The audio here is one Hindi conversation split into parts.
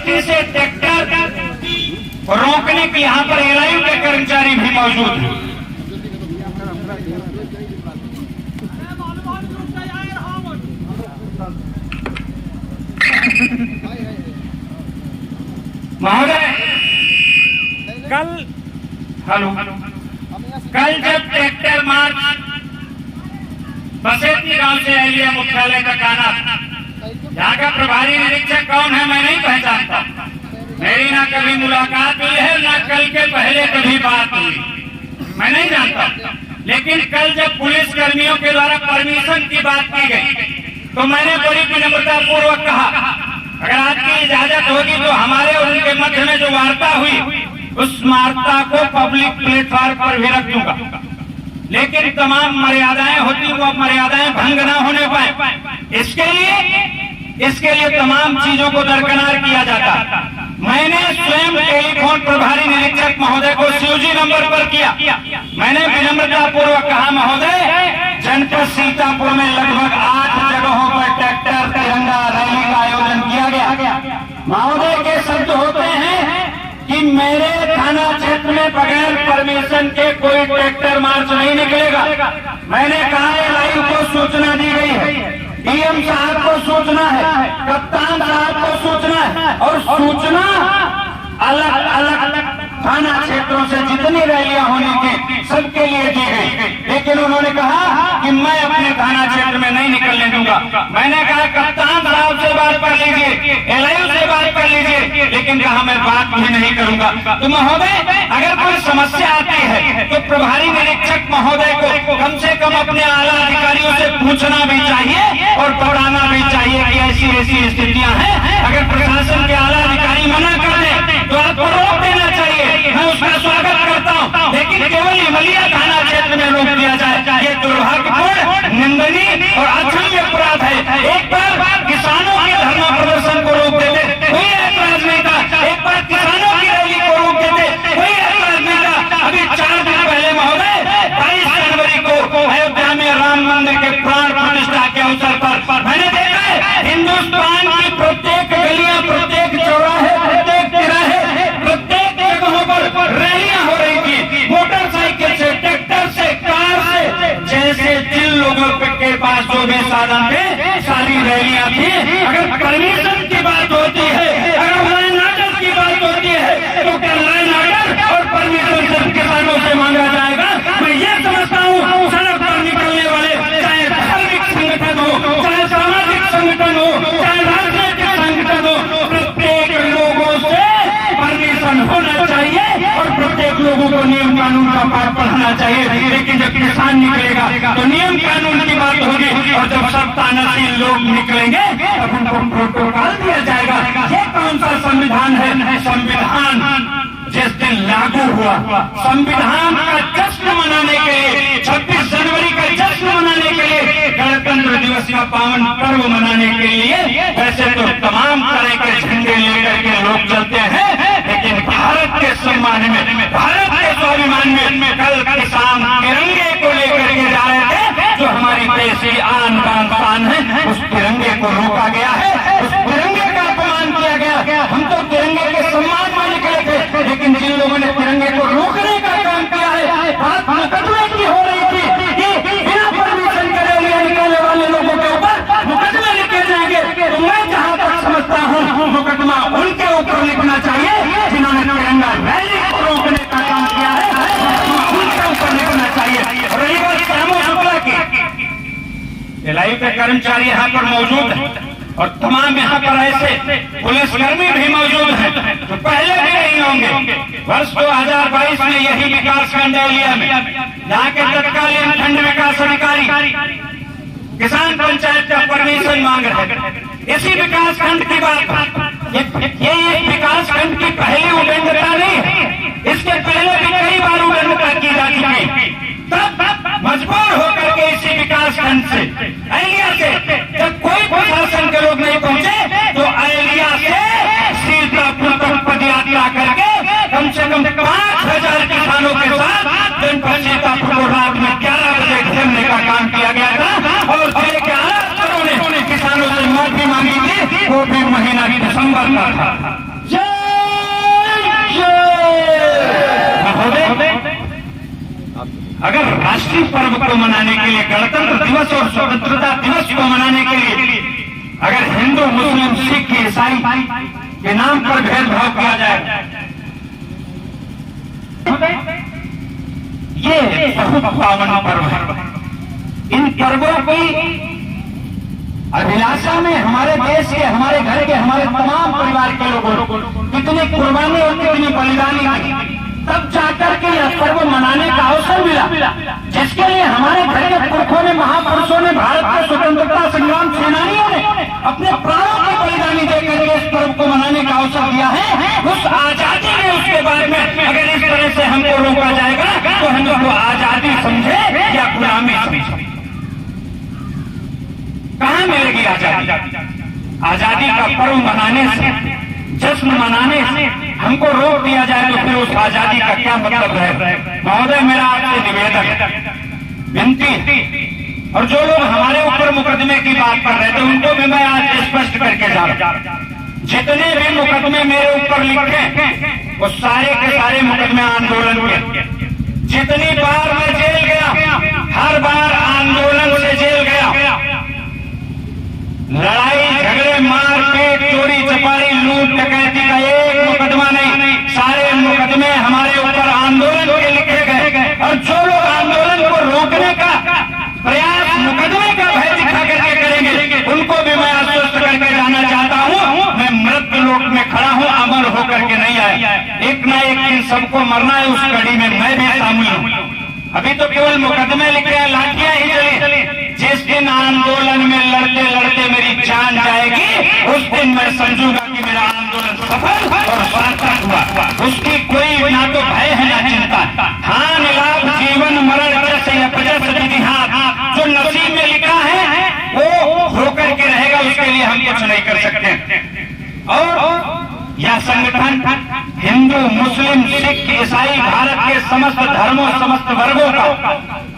तेजी से ट्रैक्टर रोकने की यहाँ पर एलआईयू के कर्मचारी भी मौजूद हैं। महोदय, कल जब ट्रैक्टर मार्च बसेती गांव से एलिया मुख्यालय तक आना, यहाँ का प्रभारी निरीक्षक कौन है मैं नहीं पहचानता, मेरी ना कभी मुलाकात हुई है ना कल के पहले कभी बात हुई, मैं नहीं जानता। लेकिन कल जब पुलिस कर्मियों के द्वारा परमिशन की बात की गई तो मैंने बड़ी विनम्रता पूर्वक कहा अगर आपकी इजाजत होगी तो हमारे और उनके मध्य में जो वार्ता हुई उस वार्ता को पब्लिक प्लेटफॉर्म पर भी रख दूंगा, लेकिन तमाम मर्यादाएं होती वो मर्यादाएं भंग न होने पाए इसके लिए तमाम चीजों को दरकिनार किया जाता। मैंने स्वयं टेलीफोन प्रभारी निरीक्षक महोदय को सीओजी नंबर पर किया। मैंने विनम्रता पूर्वक कहा महोदय, जनपद सीतापुर में लगभग 8 जगहों पर ट्रैक्टर तिरंगा रैली का आयोजन किया गया। महोदय के शब्द होते हैं कि मेरे थाना क्षेत्र में बगैर परमिशन के कोई ट्रैक्टर मार्च नहीं निकलेगा। मैंने कहा एलआईयू को सूचना दी गई है, डीएम साहब को सूचना है, कप्तान साहब को सूचना है और सूचना अलग अलग थाना क्षेत्रों से जितनी रैलियां होनी थी सबके लिए दी गई, लेकिन उन्होंने कहा कि मैं अपने थाना क्षेत्र में नहीं निकलने दूंगा। मैंने कहा कप्तान साहब से बात कर लीजिए, एलआईयू से बात कर लीजिए, लेकिन कहा मैं बात भी नहीं करूंगा। तो महोदय, अगर कोई समस्या आती है तो प्रभारी निरीक्षक महोदय को कम से कम अपने आला अधिकारियों से पूछना भी चाहिए और बताना भी चाहिए कि ऐसी ऐसी स्थितियां हैं। अगर प्रशासन के आला अधिकारी मना कर दे तो आपको रोक देना चाहिए, मैं उसका स्वागत करता हूं, लेकिन केवल इमलिया थाना क्षेत्र में रोक दिया जाए ये दुर्भाग्यपूर्ण, निंदनीय और अक्षम्य अपराध है। एक बार किसानों के धरना प्रदर्शन को रोक देते, कोई ऐतराज नहीं था, एक बार किसानों की रैली को रोक देते, कोई ऐतराज नहीं था। अभी 4 दिन पहले महोदय 22 जनवरी को अयोध्या में राम मंदिर के प्राण प्रतिष्ठा के अवसर पर मैंने देखा है हिंदुस्तान की प्रत्येक गलियां, प्रत्येक चौराहे, प्रत्येक तिराहे, प्रत्येक जगहों पर रैलियां हो रही थी, मोटरसाइकिल से, ट्रैक्टर से, कार से, जैसे जिन लोगों के पास जो भी साधन थे सारी रैलियां थी। अगर परमिशन की बात होती है, अगर लाइन ऑर्डर की बात होती है तो क्या लाइन ऑर्डर और परमिशन सिर्फ किसानों से मांगा जाएगा? मैं ये समझता हूँ सड़क पर निकलने वाले चाहे धार्मिक संगठन हो, चाहे सामाजिक संगठन हो, चाहे राजनीतिक संगठन हो, प्रत्येक लोगों से परमिशन होना चाहिए और प्रत्येक लोगों को नियम कानून का पाठ पढ़ना चाहिए। लेकिन जब किसान निकलेगा तो नियम कानून की बात होगी और जब सत्तानशील लोग निकलेंगे तब उनको प्रोटोकॉल दिया जाएगा। ये कौन सा संविधान है? संविधान जिस दिन लागू हुआ, संविधान का जश्न मनाने के लिए, 26 जनवरी का जश्न मनाने के लिए, गणतंत्र दिवस का पावन पर्व मनाने के लिए वैसे तो तमाम तरह के झंडे लेकर के लोग चलते हैं, लेकिन भारत के सम्मान में, भारत के स्वाभिमान में कल किसान तिरंगे को लेकर के जा रहे थे, जो हमारी देश की आन बान शान है, उस तिरंगे को रोका गया है, उस तिरंगे का अपमान किया गया। हम तो तिरंगे के सम्मान में निकले थे, लेकिन जिन लोगों ने तिरंगे को रोकने का काम किया है, बात मुकदमे की हो रही थी कि बिना परमिशन के रैलियां निकालने वाले लोगों के ऊपर मुकदमे लिखे जाएंगे। तो मैं जहां तक समझता हूं मुकदमा उनके ऊपर लिखना चाहिए जिन्होंने तिरंगा रैली को रोकने का काम किया है, उनके ऊपर लिखना चाहिए। और रही बात श्यामो शुक्ला की, एलआईयू के कर्मचारी यहाँ पर मौजूद है और तमाम यहाँ पर ऐसे पुलिसकर्मी भी मौजूद हैं जो पहले भी नहीं होंगे। वर्ष 2022 में यही विकास खंड एरिया में यहाँ के तत्कालीन खंड विकास अधिकारी किसान पंचायत का परमिशन मांग रहे। इसी विकास खंड की बात, ये एक विकास खंड की पहली उल्लंघना नहीं है, इसके पहले भी कई बार उल्लंघना की जा चुकी। तब मजबूर होकर के इसी विकास खंड से, एरिया से, जब कोई प्रशासन के लोग नहीं पहुंचे तो एरिया से सीतापुर तक पदयात्रा करके कम से कम 5000 किसानों के साथ जनपद सीतापुर को रात में 11 बजे घेरने का काम किया गया था और जिले के आला अफसरों ने किसानों से माफी मांगी थी, वो भी महीना तक दिसंबर का था। अगर राष्ट्रीय पर्व को मनाने के लिए, गणतंत्र दिवस और स्वतंत्रता दिवस को मनाने के लिए अगर हिंदू, मुस्लिम, सिख, ईसाई के नाम पर भेदभाव किया जाए, ये बहुत पावन पर्व है। इन पर्वों की अभिलाषा में हमारे देश के, हमारे घर के, हमारे तमाम परिवार के लोगों कितनी कुर्बानी और कितनी बलिदानी की, तब जाकर के यह पर्व मनाने का अवसर मिला, जिसके लिए हमारे घर के पुरखों ने, महापुरुषों ने, भारत के स्वतंत्रता संग्राम सेनानियों ने अपने प्राणों की बलिदानी देकर के इस पर्व को मनाने का अवसर दिया है। उस आजादी में, उसके बारे में अगर इस तरह से हमको रोका जाएगा तो हम उसको आजादी समझे या गुलामी समझे? कहाँ मिलेगी आजादी? आजादी का पर्व मनाने से, जश्न मनाने से हमको रोक दिया जाए तो फिर उस आजादी का क्या मतलब है? महोदय, मेरा आपसे निवेदन, विनती, और जो लोग हमारे ऊपर मुकदमे की बात कर रहे थे उनको भी मैं आज स्पष्ट करके जा रहा हूं, जितने भी मुकदमे मेरे ऊपर लिखे वो सारे के सारे मुकदमे आंदोलन के। जितनी बार मैं जेल गया, हर बार आंदोलन से जेल गया। लड़ाई झगड़े, मारपीट, चोरी चपारी, लूट डकैती का एक मुकदमा नहीं, सारे मुकदमे हमारे ऊपर आंदोलन के लिखे गए। और जो लोग आंदोलन को रोकने का प्रयास मुकदमे का भय दिखा करके करेंगे, उनको भी मैं आश्वस्त करके जाना चाहता हूं, मैं मृत्यु लोक में खड़ा हूं, अमर होकर के नहीं आया। एक न एक दिन सबको मरना है, उस कड़ी में मैं भी शामिल हूं। अभी तो केवल मुकदमे लिखे हैं, लाठियां ही चली। जिस दिन आंदोलन में लड़ते लड़ते मेरी जान जाएगी, उस दिन मैं समझूंगा कि मेरा आंदोलन सफल और सार्थक हुआ। उसकी कोई ना तो भय है ना चिंता। हान लाभ जीवन मरण जैसे अपजस विधिहार जो नसीब में लिखा है वो होकर के रहेगा, उसके लिए हम कुछ नहीं कर सकते। और यह संगठन हिंदू, मुस्लिम, सिख, ईसाई, भारत के समस्त धर्मों, समस्त वर्गों का,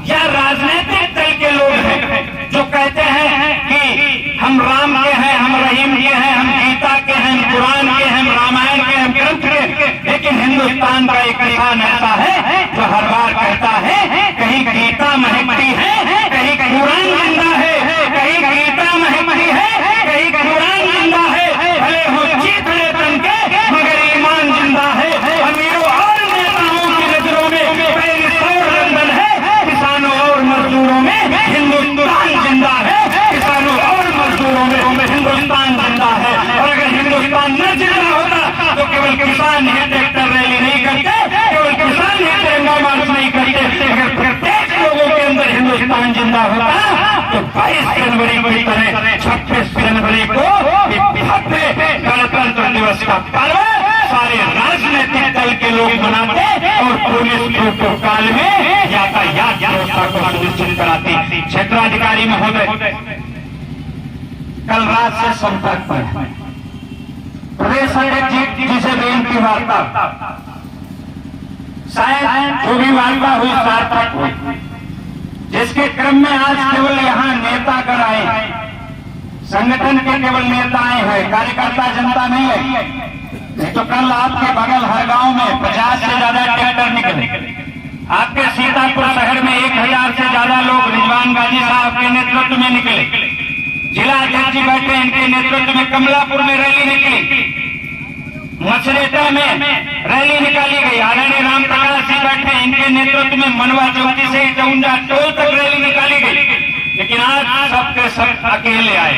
यह राजनीतिक दल के लोग हैं जो कहते हैं कि हम राम के हैं, हम रहीम के हैं, हम गीता के हैं, हम कुरान के हैं, हम रामायण के, हम ग्रंथ के। लेकिन हिंदुस्तान का एक किसान ऐसा है जो हर बार कहता है कहीं गीता महकती है, कहीं कुरान जिंदा है, कहीं गीता महकती है, कहीं कुरान जिंदा है। भले हो चीथड़े तन के मगर ईमान जिंदा है। अमीरों और नेताओं की नजरों में पेरिस और लंदन है, किसानों और मजदूरों में हिंदुस्तान जिंदा है। किसानों और मजदूरों में हिंदुस्तान जिंदा है। और अगर हिंदुस्तान न जिंदा होता तो केवल किसान ही ट्रैक्टर रैली नहीं करते, केवल किसान ही तिरंगा मार्च नहीं करते। अगर प्रत्येक लोगों के अंदर हिंदुस्तान जिंदा होता तो 22 जनवरी की तरह 26 जनवरी को गणतंत्र दिवस का पर्व सारे राजनीतिक दल के लोग मनाते और पुलिस प्रोटोकॉल में यातायात व्यवस्था को सुनिश्चित कराती। क्षेत्राधिकारी महोदय कल रात से संपर्क पर है। प्रदेश अध्यक्ष जी से बेनती वार्ता, शायद जो भी वार्ता हुई सार्थक हुई, जिसके क्रम में आज केवल यहाँ नेतागण आए हैं, संगठन के केवल नेता आए हैं, कार्यकर्ता जनता नहीं है। नहीं तो कल आपके बगल हर गांव में 50 से ज्यादा ट्रैक्टर निकले। आपके सीतापुर शहर में 1000 से ज्यादा लोग रिजवान गाजी साहब के नेतृत्व में निकले। जिला अध्यक्ष जी बैठे, इनके नेतृत्व में कमलापुर में रैली निकली, मछरेटा में रैली निकाली गई। आदरणीय राम प्रकाश जी बैठे, इनके नेतृत्व में मनवा चौकी से चौंजा टोल तक रैली निकाली गई। लेकिन आज सबके सब अकेले आए,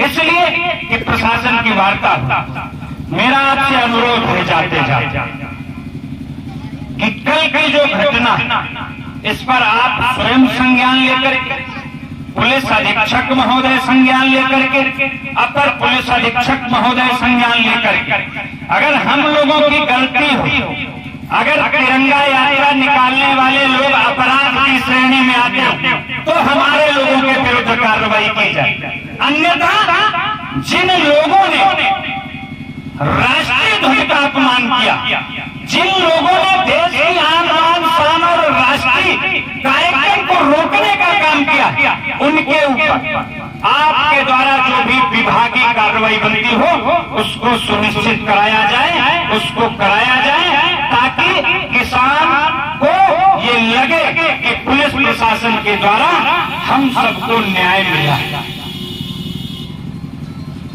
इसलिए कि प्रशासन की वार्ता। मेरा आपसे अनुरोध है जाते जाते कि कल की जो घटना, इस पर आप स्वयं संज्ञान लेकर के, पुलिस अधीक्षक महोदय संज्ञान लेकर के, अपर पुलिस अधीक्षक महोदय संज्ञान लेकर के, अगर हम लोगों की गलती हो, अगर तिरंगा यात्रा निकालने वाले लोग अपराध की श्रेणी में आते हो तो हमारे लोगों के विरुद्ध कार्रवाई की जाए। अन्यथा जिन लोगों ने राष्ट्रीय ध्वज का अपमान किया, जिन लोगों ने देश की आन बान शान और राष्ट्रीय कार्यक्रम को रोकने का काम किया, उनके ऊपर आपके द्वारा जो भी विभागीय कार्रवाई बनती हो उसको सुनिश्चित कराया जाए, उसको कराया जाए, ताकि किसान को ये लगे कि पुलिस प्रशासन के द्वारा हम सबको न्याय मिला।